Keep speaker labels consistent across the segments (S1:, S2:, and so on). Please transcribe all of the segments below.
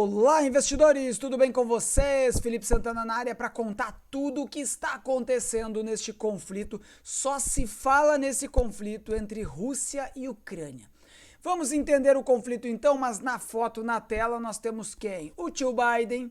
S1: Olá, investidores! Tudo bem com vocês? Felipe Santana na área para contar tudo o que está acontecendo neste conflito. Só se fala nesse conflito entre Rússia e Ucrânia. Vamos entender o conflito então, mas na foto, na tela, nós temos quem? O tio Biden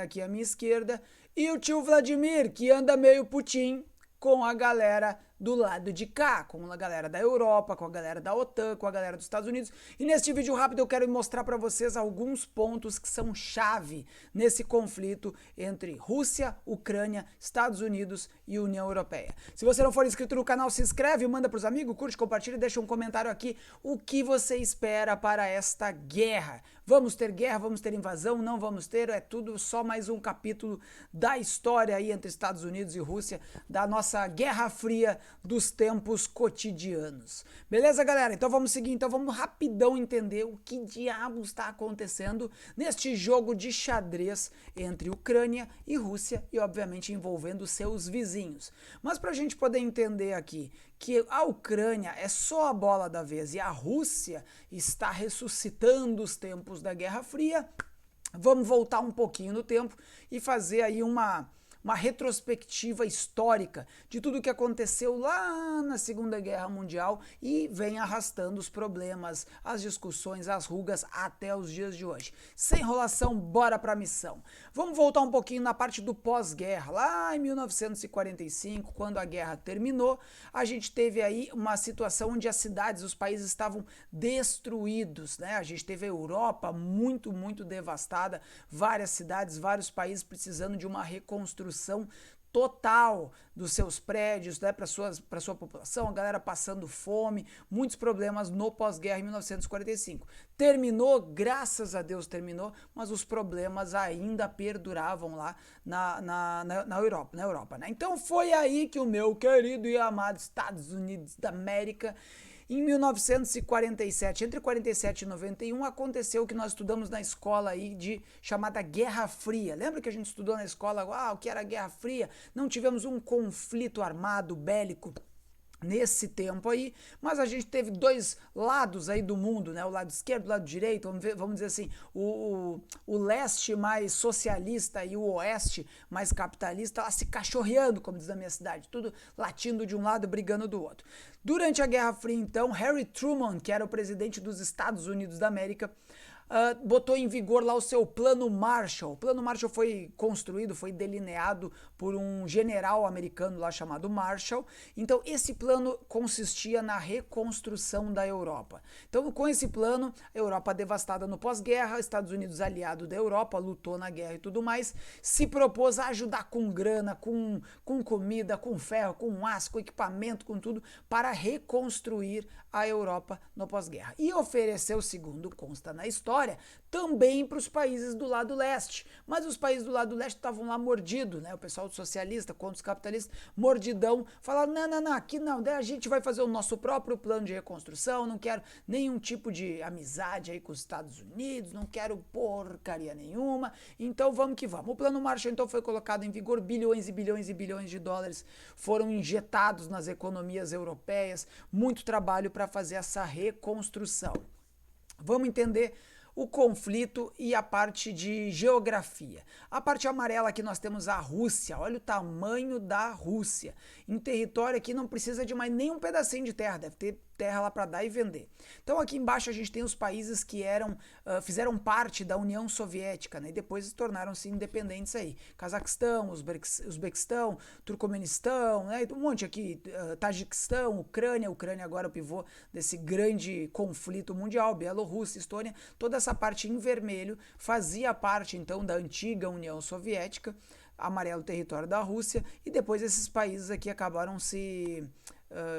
S1: aqui à minha esquerda, e o tio Vladimir, que anda meio Putin com a galera do lado de cá, com a galera da Europa, com a galera da OTAN, com a galera dos Estados Unidos. E neste vídeo rápido eu quero mostrar para vocês alguns pontos que são chave nesse conflito entre Rússia, Ucrânia, Estados Unidos e União Europeia. Se você não for inscrito no canal, se inscreve, manda para os amigos, curte, compartilha e deixa um comentário aqui o que você espera para esta guerra. Vamos ter guerra, vamos ter invasão, não vamos ter, é tudo só mais um capítulo da história aí entre Estados Unidos e Rússia, da nossa Guerra Fria dos tempos cotidianos. Beleza, galera? Então vamos seguir, então vamos rapidão entender o que diabos está acontecendo neste jogo de xadrez entre Ucrânia e Rússia e obviamente envolvendo seus vizinhos. Mas para a gente poder entender aqui que a Ucrânia é só a bola da vez e a Rússia está ressuscitando os tempos da Guerra Fria, vamos voltar um pouquinho no tempo e fazer aí uma retrospectiva histórica de tudo o que aconteceu lá na Segunda Guerra Mundial e vem arrastando os problemas, as discussões, as rugas até os dias de hoje. Sem enrolação, bora pra missão. Vamos voltar um pouquinho na parte do pós-guerra. Lá em 1945, quando a guerra terminou, a gente teve aí uma situação onde as cidades, os países estavam destruídos, né? A gente teve a Europa muito devastada, várias cidades, vários países precisando de uma reconstrução total dos seus prédios, né, para sua população, a galera passando fome, muitos problemas no pós-guerra em 1945. Terminou, graças a Deus terminou, mas os problemas ainda perduravam lá na Europa, né? Então foi aí que o meu querido e amado Estados Unidos da América, em 1947, entre 47 e 91, aconteceu o que nós estudamos na escola aí chamada Guerra Fria. Lembra que a gente estudou na escola o que era a Guerra Fria? Não tivemos um conflito armado, bélico, nesse tempo aí, mas a gente teve dois lados aí do mundo, né? O lado esquerdo, o lado direito, vamos dizer assim, o leste mais socialista e o oeste mais capitalista lá se cachorreando, como diz na minha cidade, tudo latindo de um lado, brigando do outro. Durante a Guerra Fria, então, Harry Truman, que era o presidente dos Estados Unidos da América, botou em vigor lá o seu Plano Marshall. O Plano Marshall foi construído, foi delineado por um general americano lá chamado Marshall. Então esse plano consistia na reconstrução da Europa. Então com esse plano, a Europa devastada no pós-guerra, Estados Unidos aliado da Europa, lutou na guerra e tudo mais, se propôs a ajudar com grana, com comida, com ferro, com aço, com equipamento, com tudo, para reconstruir a Europa no pós-guerra. E ofereceu, segundo consta na história, também para os países do lado leste. Mas os países do lado leste estavam lá mordidos, né? O pessoal socialista contra os capitalistas, mordidão, falaram, não, aqui não, daí a gente vai fazer o nosso próprio plano de reconstrução, não quero nenhum tipo de amizade aí com os Estados Unidos, não quero porcaria nenhuma, então vamos que vamos. O Plano Marshall então foi colocado em vigor, bilhões e bilhões e bilhões de dólares foram injetados nas economias europeias, muito trabalho para fazer essa reconstrução. Vamos entender o conflito e a parte de geografia. A parte amarela aqui nós temos a Rússia, olha o tamanho da Rússia. Em território aqui não precisa de mais nenhum pedacinho de terra, deve ter terra lá para dar e vender. Então aqui embaixo a gente tem os países que fizeram parte da União Soviética, né, e depois tornaram-se independentes aí. Cazaquistão, Uzbequistão, Turcomenistão, né, um monte aqui, Tajiquistão, Ucrânia agora é o pivô desse grande conflito mundial, Bielorrússia, Estônia, toda essa parte em vermelho fazia parte então da antiga União Soviética, amarelo território da Rússia, e depois esses países aqui acabaram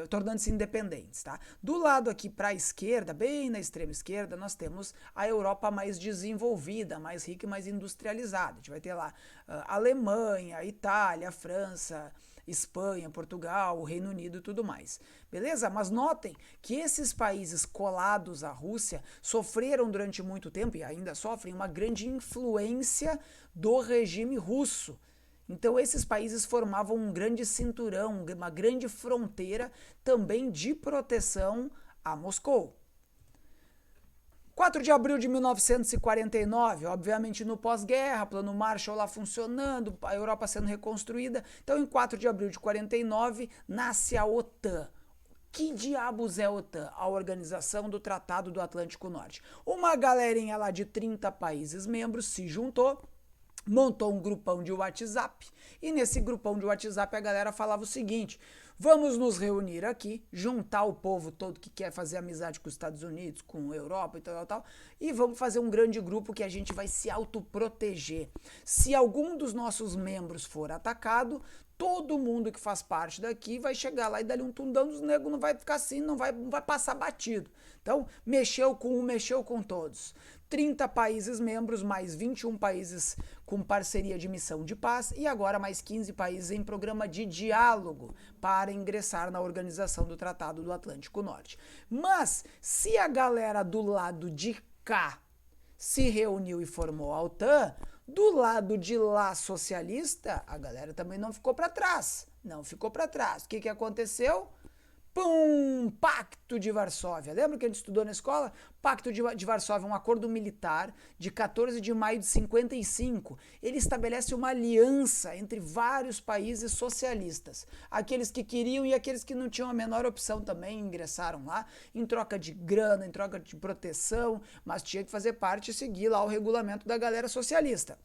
S1: tornando-se independentes, tá? Do lado aqui para a esquerda, bem na extrema esquerda, nós temos a Europa mais desenvolvida, mais rica e mais industrializada. A gente vai ter lá Alemanha, Itália, França, Espanha, Portugal, o Reino Unido e tudo mais. Beleza? Mas notem que esses países colados à Rússia sofreram durante muito tempo e ainda sofrem uma grande influência do regime russo. Então esses países formavam um grande cinturão, uma grande fronteira também de proteção a Moscou. 4 de abril de 1949, obviamente no pós-guerra, plano Marshall lá funcionando, a Europa sendo reconstruída. Então, em 4 de abril de 49, nasce a OTAN. Que diabos é a OTAN? A Organização do Tratado do Atlântico Norte. Uma galerinha lá de 30 países membros se juntou, montou um grupão de WhatsApp, e nesse grupão de WhatsApp a galera falava o seguinte: vamos nos reunir aqui, juntar o povo todo que quer fazer amizade com os Estados Unidos, com a Europa e tal, e vamos fazer um grande grupo que a gente vai se autoproteger. Se algum dos nossos membros for atacado, todo mundo que faz parte daqui vai chegar lá e dar um tundão dos negros, não vai ficar assim, não vai passar batido. Então, mexeu com um, mexeu com todos. 30 países membros, mais 21 países com parceria de missão de paz e agora mais 15 países em programa de diálogo para ingressar na Organização do Tratado do Atlântico Norte. Mas, se a galera do lado de cá se reuniu e formou a OTAN, do lado de lá socialista, a galera também não ficou para trás. Não ficou para trás. O que aconteceu? Pum! Pacto de Varsóvia. Lembra que a gente estudou na escola? Pacto de Varsóvia, um acordo militar de 14 de maio de 55. Ele estabelece uma aliança entre vários países socialistas. Aqueles que queriam e aqueles que não tinham a menor opção também ingressaram lá, em troca de grana, em troca de proteção, mas tinha que fazer parte e seguir lá o regulamento da galera socialista.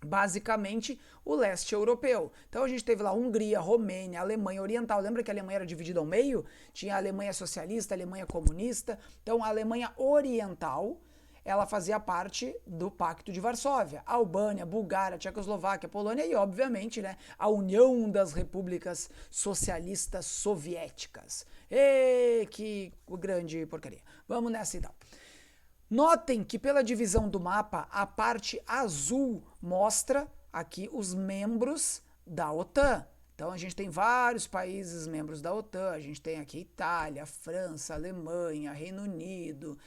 S1: Basicamente, o leste europeu. Então a gente teve lá Hungria, Romênia, Alemanha Oriental. Lembra que a Alemanha era dividida ao meio? Tinha a Alemanha socialista, a Alemanha comunista. Então a Alemanha Oriental, ela fazia parte do Pacto de Varsóvia. A Albânia, Bulgária, Tchecoslováquia, Polônia e, obviamente, né, a União das Repúblicas Socialistas Soviéticas. Que grande porcaria. Vamos nessa então. Notem que pela divisão do mapa, a parte azul mostra aqui os membros da OTAN. Então a gente tem vários países membros da OTAN, a gente tem aqui Itália, França, Alemanha, Reino Unido,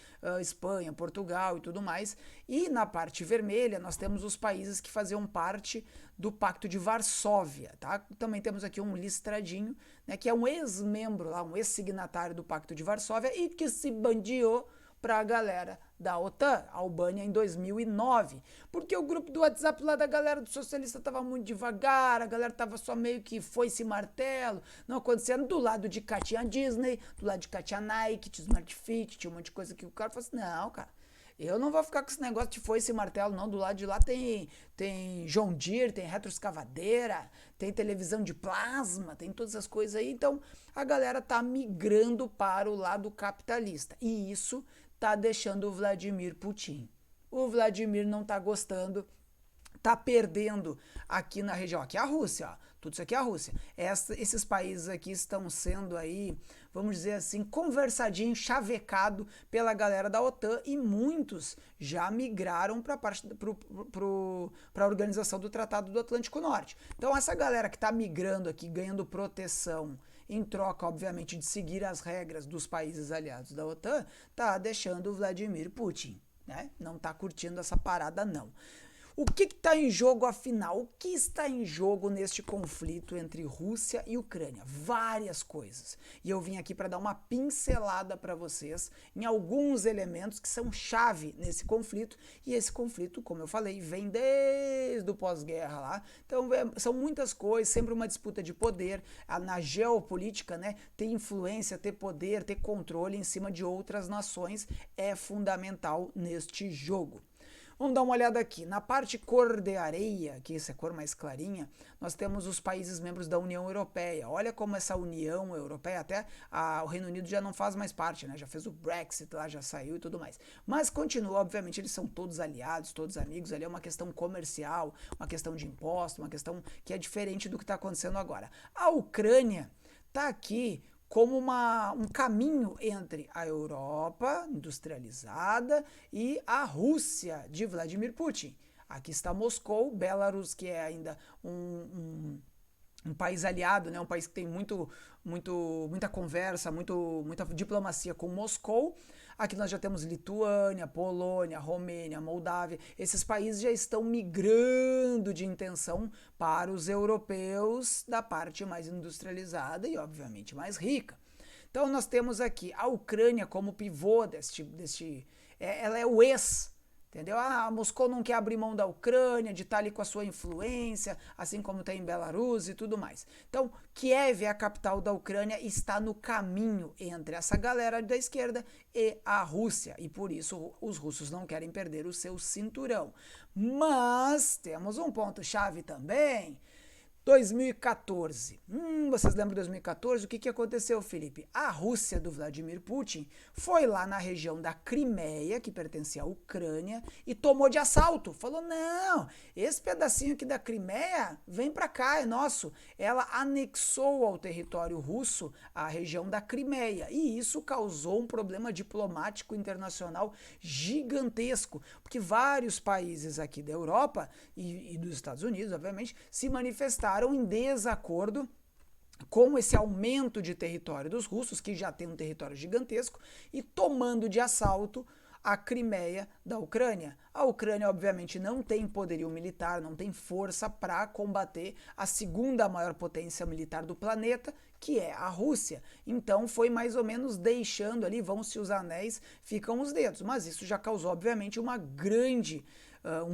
S1: Espanha, Portugal e tudo mais. E na parte vermelha nós temos os países que faziam parte do Pacto de Varsóvia, tá? Também temos aqui um listradinho, né, que é um ex-membro lá, um ex-signatário do Pacto de Varsóvia e que se bandiou para a galera da OTAN, a Albânia, em 2009. Porque o grupo do WhatsApp lá da galera do socialista estava muito devagar, a galera estava só meio que foice e martelo, não acontecendo. Do lado de cá tinha Disney, do lado de cá tinha Nike, tinha Smart Fit, tinha um monte de coisa que o cara falou assim, não, cara, eu não vou ficar com esse negócio de foice e martelo, não. Do lado de lá tem John Deere, tem retroescavadeira, tem televisão de plasma, tem todas essas coisas aí. Então, a galera tá migrando para o lado capitalista. E isso tá deixando o Vladimir Putin. O Vladimir não tá gostando, tá perdendo aqui na região. Aqui é a Rússia, ó. Tudo isso aqui é a Rússia. Esses países aqui estão sendo aí, vamos dizer assim, conversadinho, chavecado pela galera da OTAN e muitos já migraram para a Organização do Tratado do Atlântico Norte. Então essa galera que está migrando aqui, ganhando proteção, em troca, obviamente, de seguir as regras dos países aliados da OTAN, tá deixando o Vladimir Putin, né? Não tá curtindo essa parada, não. O que está em jogo, afinal? O que está em jogo neste conflito entre Rússia e Ucrânia? Várias coisas. E eu vim aqui para dar uma pincelada para vocês em alguns elementos que são chave nesse conflito. E esse conflito, como eu falei, vem desde o pós-guerra lá. Então, são muitas coisas, sempre uma disputa de poder. Na geopolítica, né, ter influência, ter poder, ter controle em cima de outras nações é fundamental neste jogo. Vamos dar uma olhada aqui. Na parte cor de areia, que essa é a cor mais clarinha, nós temos os países membros da União Europeia. Olha como essa União Europeia, até o Reino Unido já não faz mais parte, né? Já fez o Brexit lá, já saiu e tudo mais. Mas continua, obviamente, eles são todos aliados, todos amigos. Ali é uma questão comercial, uma questão de imposto, uma questão que é diferente do que está acontecendo agora. A Ucrânia está aqui como um caminho entre a Europa industrializada e a Rússia de Vladimir Putin. Aqui está Moscou, Belarus, que é ainda um país aliado, né? Um país que tem muita conversa, muita diplomacia com Moscou. Aqui nós já temos Lituânia, Polônia, Romênia, Moldávia. Esses países já estão migrando de intenção para os europeus da parte mais industrializada e, obviamente, mais rica. Então nós temos aqui a Ucrânia como pivô deste ela é o ex. Entendeu? Moscou não quer abrir mão da Ucrânia, de estar ali com a sua influência, assim como tem em Belarus e tudo mais. Então, Kiev, a capital da Ucrânia, está no caminho entre essa galera da esquerda e a Rússia. E por isso os russos não querem perder o seu cinturão. Mas temos um ponto-chave também. 2014. Vocês lembram de 2014? O que aconteceu, Felipe? A Rússia do Vladimir Putin foi lá na região da Crimeia, que pertencia à Ucrânia, e tomou de assalto. Falou, não, esse pedacinho aqui da Crimeia, vem pra cá, é nosso. Ela anexou ao território russo a região da Crimeia, e isso causou um problema diplomático internacional gigantesco, porque vários países aqui da Europa e dos Estados Unidos, obviamente, se manifestaram em desacordo com esse aumento de território dos russos, que já tem um território gigantesco, e tomando de assalto a Crimeia da Ucrânia. A Ucrânia, obviamente, não tem poderio militar, não tem força para combater a segunda maior potência militar do planeta, que é a Rússia. Então foi mais ou menos deixando ali, vão-se os anéis, ficam os dedos. Mas isso já causou, obviamente, um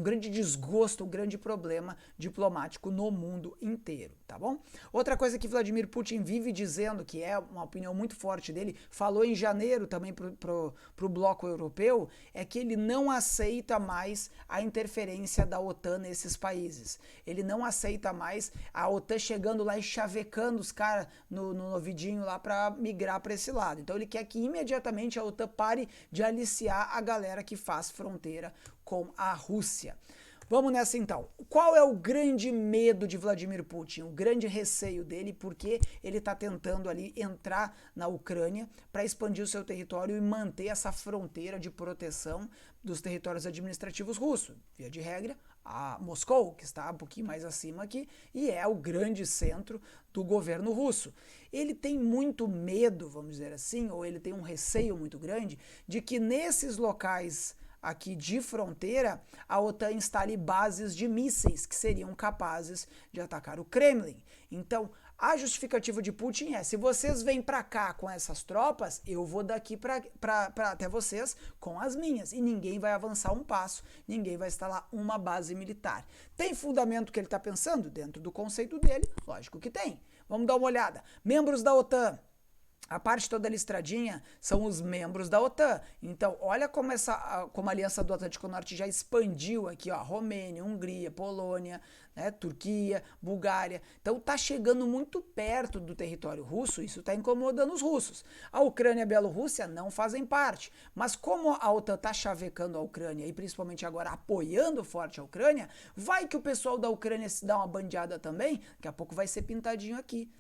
S1: grande desgosto, um grande problema diplomático no mundo inteiro, tá bom? Outra coisa que Vladimir Putin vive dizendo, que é uma opinião muito forte dele, falou em janeiro também pro bloco europeu, é que ele não aceita mais a interferência da OTAN nesses países. Ele não aceita mais a OTAN chegando lá e chavecando os caras no ouvidinho lá para migrar para esse lado. Então ele quer que imediatamente a OTAN pare de aliciar a galera que faz fronteira com a Rússia. Vamos nessa então. Qual é o grande medo de Vladimir Putin? O grande receio dele, porque ele está tentando ali entrar na Ucrânia para expandir o seu território e manter essa fronteira de proteção dos territórios administrativos russos. Via de regra, a Moscou, que está um pouquinho mais acima aqui, e é o grande centro do governo russo. Ele tem muito medo, vamos dizer assim, ou ele tem um receio muito grande de que nesses locais aqui de fronteira, a OTAN instale bases de mísseis que seriam capazes de atacar o Kremlin. Então, a justificativa de Putin é, se vocês vêm para cá com essas tropas, eu vou daqui até vocês com as minhas. E ninguém vai avançar um passo, ninguém vai instalar uma base militar. Tem fundamento que ele está pensando? Dentro do conceito dele, lógico que tem. Vamos dar uma olhada. Membros da OTAN. A parte toda listradinha são os membros da OTAN. Então, olha como a Aliança do Atlântico Norte já expandiu aqui, ó, Romênia, Hungria, Polônia, né, Turquia, Bulgária. Então, tá chegando muito perto do território russo, isso está incomodando os russos. A Ucrânia e a Bielorrússia não fazem parte, mas como a OTAN tá chavecando a Ucrânia e principalmente agora apoiando forte a Ucrânia, vai que o pessoal da Ucrânia se dá uma bandeada também, daqui a pouco vai ser pintadinho aqui.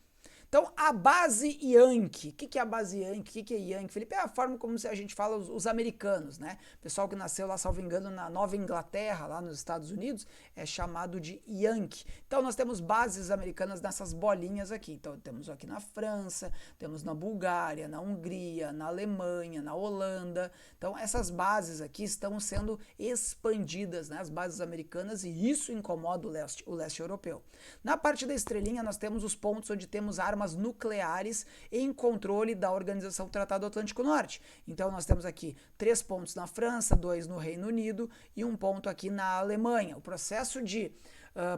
S1: Então, a base Yankee. O que é a base Yankee? O que é Yankee? Felipe, é a forma como a gente fala os americanos, né? O pessoal que nasceu lá, salvo engano, na Nova Inglaterra, lá nos Estados Unidos, é chamado de Yankee. Então, nós temos bases americanas nessas bolinhas aqui. Então, temos aqui na França, temos na Bulgária, na Hungria, na Alemanha, na Holanda. Então, essas bases aqui estão sendo expandidas, né? As bases americanas, e isso incomoda o leste europeu. Na parte da estrelinha, nós temos os pontos onde temos armas nucleares em controle da Organização do Tratado do Atlântico Norte. Então nós temos aqui 3 pontos na França, 2 no Reino Unido e 1 ponto aqui na Alemanha. O processo de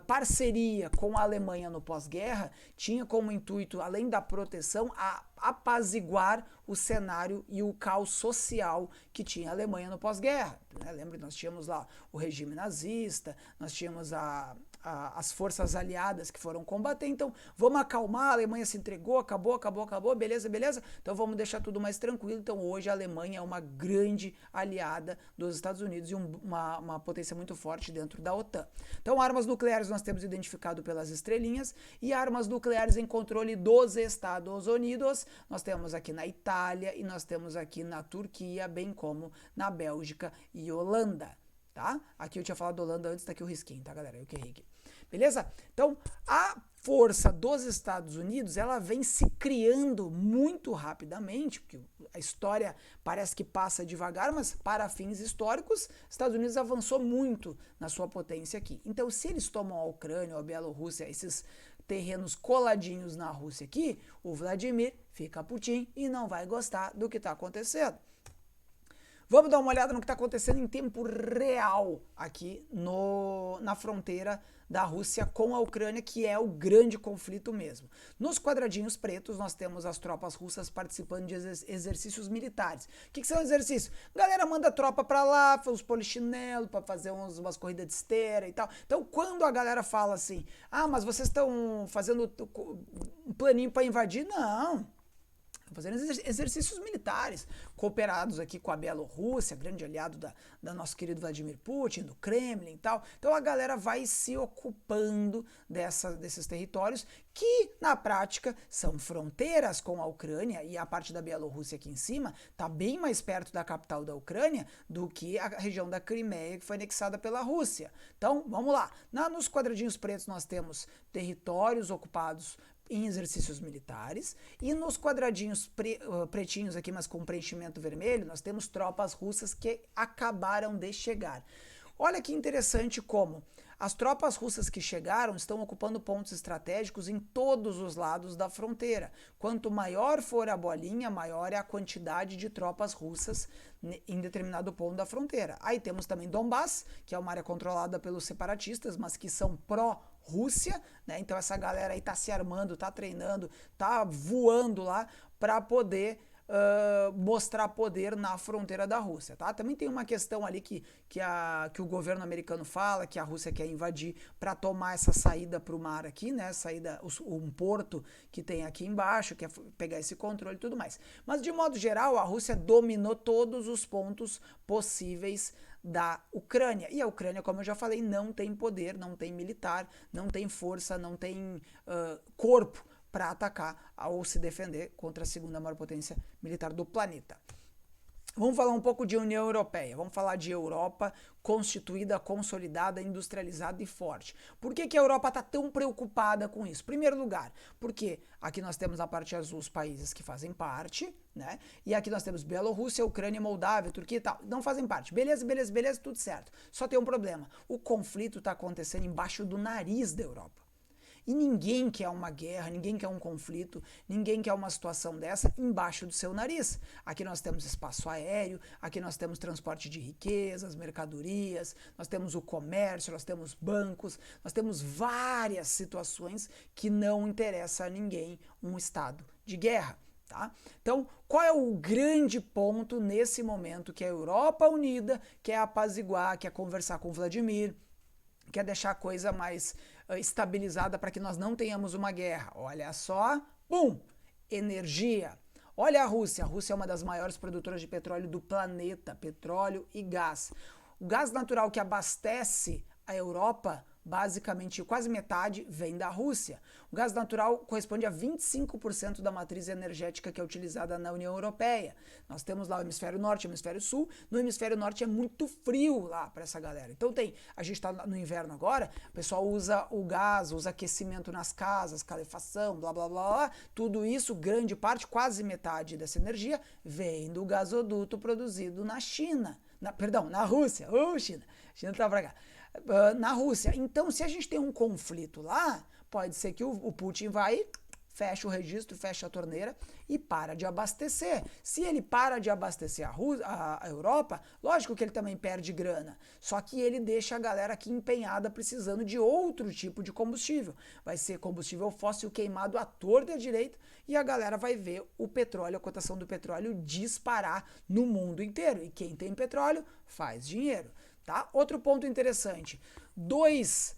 S1: parceria com a Alemanha no pós-guerra tinha como intuito, além da proteção, apaziguar o cenário e o caos social que tinha a Alemanha no pós-guerra. Né? Lembra que nós tínhamos lá o regime nazista, nós tínhamos as forças aliadas que foram combater, então vamos acalmar, a Alemanha se entregou, acabou, beleza, então vamos deixar tudo mais tranquilo. Então hoje a Alemanha é uma grande aliada dos Estados Unidos e uma potência muito forte dentro da OTAN. Então armas nucleares nós temos identificado pelas estrelinhas, e armas nucleares em controle dos Estados Unidos, nós temos aqui na Itália e nós temos aqui na Turquia, bem como na Bélgica e Holanda. Tá? Aqui eu tinha falado Holanda antes, tá aqui o risquinho, tá, galera? Eu que errei aqui. Beleza? Então, a força dos Estados Unidos, ela vem se criando muito rapidamente, porque a história parece que passa devagar, mas para fins históricos, Estados Unidos avançou muito na sua potência aqui. Então, se eles tomam a Ucrânia ou a Bielorrússia, esses terrenos coladinhos na Rússia aqui, o Vladimir fica putinho e não vai gostar do que está acontecendo. Vamos dar uma olhada no que está acontecendo em tempo real aqui na fronteira da Rússia com a Ucrânia, que é o grande conflito mesmo. Nos quadradinhos pretos, nós temos as tropas russas participando de exercícios militares. O que são exercícios? Galera manda tropa pra lá, os polichinelo, pra fazer umas corridas de esteira e tal. Então, quando a galera fala assim, mas vocês estão fazendo um planinho pra invadir, não. Fazendo exercícios militares, cooperados aqui com a Bielorrússia, grande aliado da nosso querido Vladimir Putin, do Kremlin e tal. Então a galera vai se ocupando desses territórios que, na prática, são fronteiras com a Ucrânia, e a parte da Bielorrússia aqui em cima está bem mais perto da capital da Ucrânia do que a região da Crimeia, que foi anexada pela Rússia. Então, vamos lá. Nos quadradinhos pretos nós temos territórios ocupados em exercícios militares, e nos quadradinhos pretinhos aqui, mas com preenchimento vermelho, nós temos tropas russas que acabaram de chegar. Olha que interessante como as tropas russas que chegaram estão ocupando pontos estratégicos em todos os lados da fronteira. Quanto maior for a bolinha, maior é a quantidade de tropas russas em determinado ponto da fronteira. Aí temos também Donbass, que é uma área controlada pelos separatistas, mas que são pró-Rússia, né? Então essa galera aí tá se armando, tá treinando, tá voando lá para poder mostrar poder na fronteira da Rússia, tá? Também tem uma questão ali que o governo americano fala que a Rússia quer invadir para tomar essa saída para o mar aqui, né? Um porto que tem aqui embaixo, quer pegar esse controle e tudo mais. Mas de modo geral, a Rússia dominou todos os pontos possíveis da Ucrânia. E a Ucrânia, como eu já falei, não tem poder, não tem militar, não tem força, não tem corpo para atacar ou se defender contra a segunda maior potência militar do planeta. Vamos falar um pouco de União Europeia, vamos falar de Europa constituída, consolidada, industrializada e forte. Por que a Europa está tão preocupada com isso? Primeiro lugar, porque aqui nós temos na parte azul os países que fazem parte, né? E aqui nós temos Bielorrússia, Ucrânia, Moldávia, Turquia e tal. Não fazem parte. Beleza, tudo certo. Só tem um problema. O conflito está acontecendo embaixo do nariz da Europa. E ninguém quer uma guerra, ninguém quer um conflito, ninguém quer uma situação dessa embaixo do seu nariz. Aqui nós temos espaço aéreo, aqui nós temos transporte de riquezas, mercadorias, nós temos o comércio, nós temos bancos, nós temos várias situações que não interessa a ninguém um estado de guerra. Tá? Então, qual é o grande ponto nesse momento que a Europa unida quer apaziguar, quer conversar com Vladimir, quer deixar a coisa mais estabilizada para que nós não tenhamos uma guerra? Olha só, energia. Olha a Rússia é uma das maiores produtoras de petróleo do planeta, petróleo e gás. O gás natural que abastece a Europa, basicamente quase metade, vem da Rússia. O gás natural corresponde a 25% da matriz energética que é utilizada na União Europeia. Nós temos lá o hemisfério norte e o hemisfério sul. No hemisfério norte é muito frio lá para essa galera. Então a gente está no inverno agora, o pessoal usa o gás, usa aquecimento nas casas, calefação, blá blá blá blá. Tudo isso, grande parte, quase metade dessa energia, vem do gasoduto produzido na China. Na Rússia. China. China tá pra cá. Na Rússia. Então, se a gente tem um conflito lá, pode ser que o Putin vai, fecha o registro, fecha a torneira e para de abastecer. Se ele para de abastecer a Europa, lógico que ele também perde grana. Só que ele deixa a galera aqui empenhada precisando de outro tipo de combustível. Vai ser combustível fóssil queimado à torta e à direita e a galera vai ver o petróleo, a cotação do petróleo disparar no mundo inteiro. E quem tem petróleo faz dinheiro. Tá? Outro ponto interessante, dois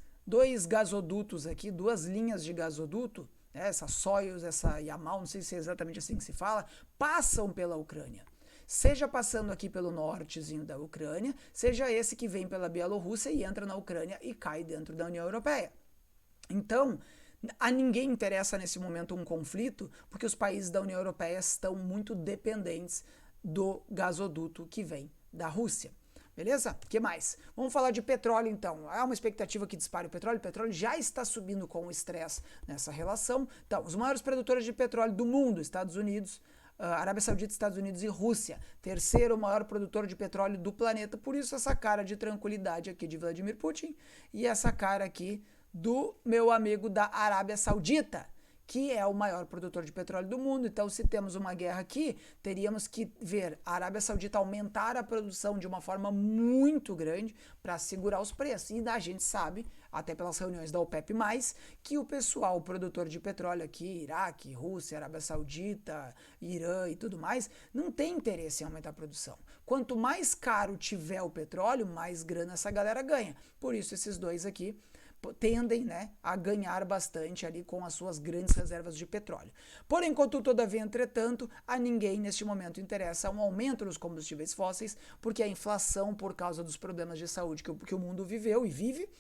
S1: gasodutos aqui, duas linhas de gasoduto, essa Soyuz, essa Yamal, não sei se é exatamente assim que se fala, passam pela Ucrânia. Seja passando aqui pelo nortezinho da Ucrânia, seja esse que vem pela Bielorrússia e entra na Ucrânia e cai dentro da União Europeia. Então, a ninguém interessa nesse momento um conflito, porque os países da União Europeia estão muito dependentes do gasoduto que vem da Rússia. Beleza? O que mais? Vamos falar de petróleo, então. Há uma expectativa que dispare o petróleo já está subindo com o estresse nessa relação. Então, os maiores produtores de petróleo do mundo, Estados Unidos, Arábia Saudita, Estados Unidos e Rússia. Terceiro maior produtor de petróleo do planeta. Por isso, essa cara de tranquilidade aqui de Vladimir Putin e essa cara aqui do meu amigo da Arábia Saudita, que é o maior produtor de petróleo do mundo. Então, se temos uma guerra aqui, teríamos que ver a Arábia Saudita aumentar a produção de uma forma muito grande para segurar os preços. E a gente sabe, até pelas reuniões da OPEP+, que o pessoal, o produtor de petróleo aqui, Iraque, Rússia, Arábia Saudita, Irã e tudo mais, não tem interesse em aumentar a produção. Quanto mais caro tiver o petróleo, mais grana essa galera ganha. Por isso esses dois aqui tendem, né, a ganhar bastante ali com as suas grandes reservas de petróleo. Porém, contudo, todavia, entretanto, a ninguém neste momento interessa um aumento nos combustíveis fósseis, porque a inflação, por causa dos problemas de saúde que o mundo viveu e vive,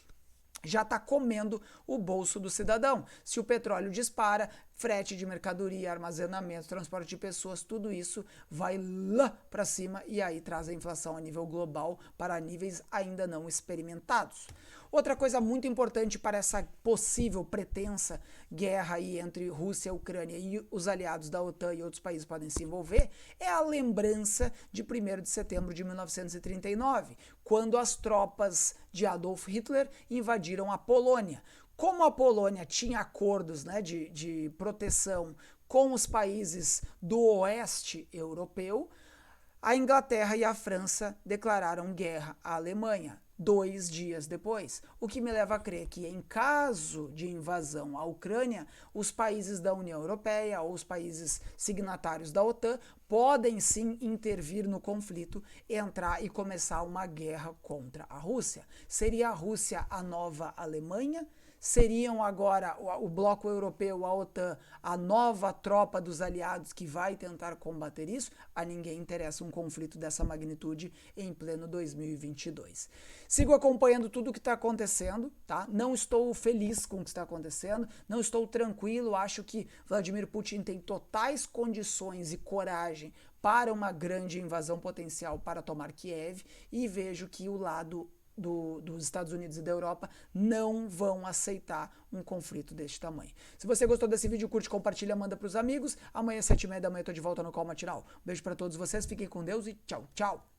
S1: já está comendo o bolso do cidadão. Se o petróleo dispara, frete de mercadoria, armazenamento, transporte de pessoas, tudo isso vai lá para cima e aí traz a inflação a nível global para níveis ainda não experimentados. Outra coisa muito importante para essa possível pretensa guerra aí entre Rússia, Ucrânia e os aliados da OTAN e outros países podem se envolver é a lembrança de 1º de setembro de 1939, quando as tropas de Adolf Hitler invadiram a Polônia. Como a Polônia tinha acordos, né, de proteção com os países do oeste europeu, a Inglaterra e a França declararam guerra à Alemanha 2 dias depois, o que me leva a crer que, em caso de invasão à Ucrânia, os países da União Europeia ou os países signatários da OTAN podem sim intervir no conflito, entrar e começar uma guerra contra a Rússia. Seria a Rússia a nova Alemanha? Seriam agora o bloco europeu, a OTAN, a nova tropa dos aliados que vai tentar combater isso? A ninguém interessa um conflito dessa magnitude em pleno 2022. Sigo acompanhando tudo o que está acontecendo, tá? Não estou feliz com o que está acontecendo, não estou tranquilo, acho que Vladimir Putin tem totais condições e coragem para uma grande invasão potencial para tomar Kiev e vejo que o lado dos Estados Unidos e da Europa não vão aceitar um conflito deste tamanho. Se você gostou desse vídeo, curte, compartilha, manda para os amigos. Amanhã às 7h30 da manhã eu tô de volta no Call Matinal. Beijo para todos vocês, fiquem com Deus e tchau, tchau!